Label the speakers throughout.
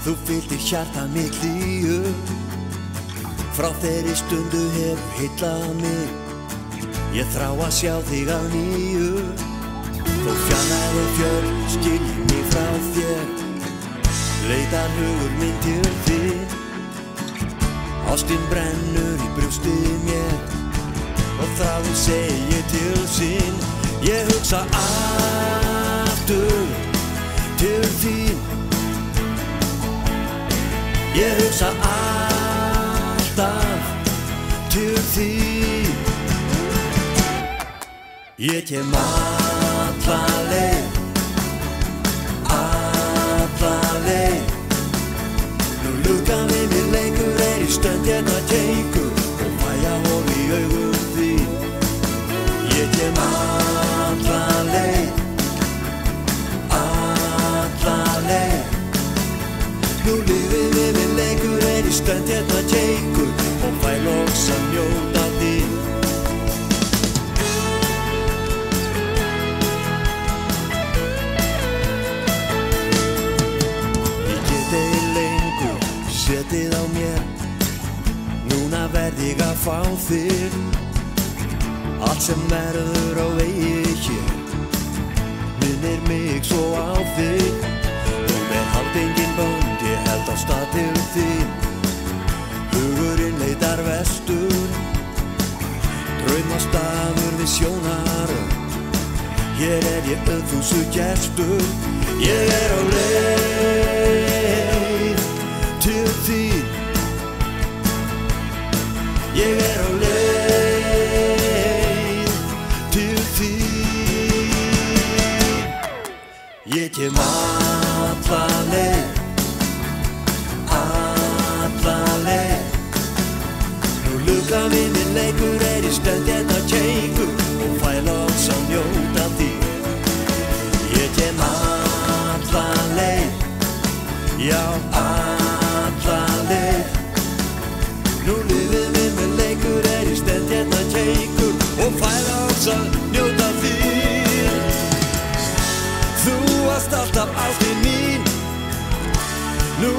Speaker 1: Þú fylltir hjarta mitt hlýju, frá þeirri stundu hefur heillað mig. Ég þrá að sjá þig að nýju, þó fjarlæg og fjöll skilji mig frá þér. Leitar hugur minn til þín, ástin brennur í brjósti mér, og þráin segi til sín. Ég hugsa aftur til þín, ég hugsa alltaf til þín. Ég kem alla leið, alla leið. Nú lukkan við mér leikur í stönd hérna teikur, og fæja hól í augum þín. Ég kem alla leið, alla leið. Nú lífið við mér leikur í stönd hérna teikur, og fæ loks að njóta þín. Setið á mér, núna verð ég að fá þig. Allt sem verður á vegi hér minnir mig svo á þig. Þú með haldingin bönd, ég held á stað til þín. Hugurinn leitar vestur, draumastaður við sjónarönd. Hér ég auðfúsu gestur, ég á leið til þín. Ég á leið til þín. Ég kem alla leið, alla leið. Nú lukkan við mér leikur í stönd hérna teikur, og fæ loks að njóta þín. Ég kem alla leið, já alla leið. Nú lífið við mér leikur í stönd hérna teikur, og fæ loks að njóta þín. Þú varst alltaf ástin mín, nú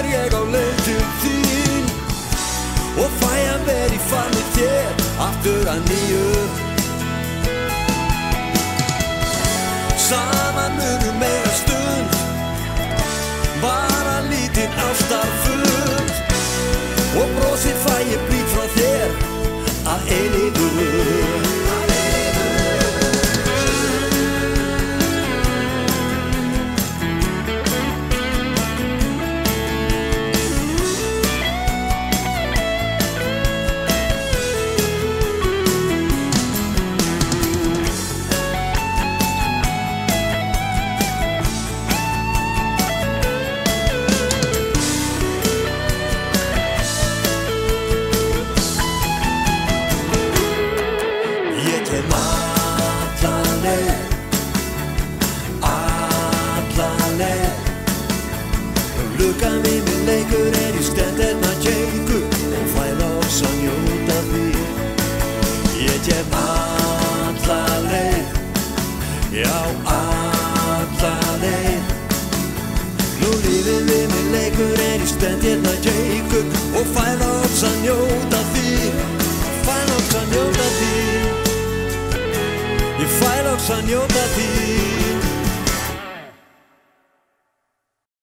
Speaker 1: ég á leið til þín, og fæ að vera í famni þér aftur að nýju. Saman munum meira stund, bara lítinn ástarfund, og brosið fæ ég blítt frá þér að eilífu. Lukkan við mér leikur í stönd hérna teikur, og fæ loks að njóta þín. Ég kem alla leið, já alla leið. Nú lífið við mér leikur í stönd hérna teikur, og fæ loks að njóta þín. Fæ loks að njóta þín, ég fæ loks að njóta þín.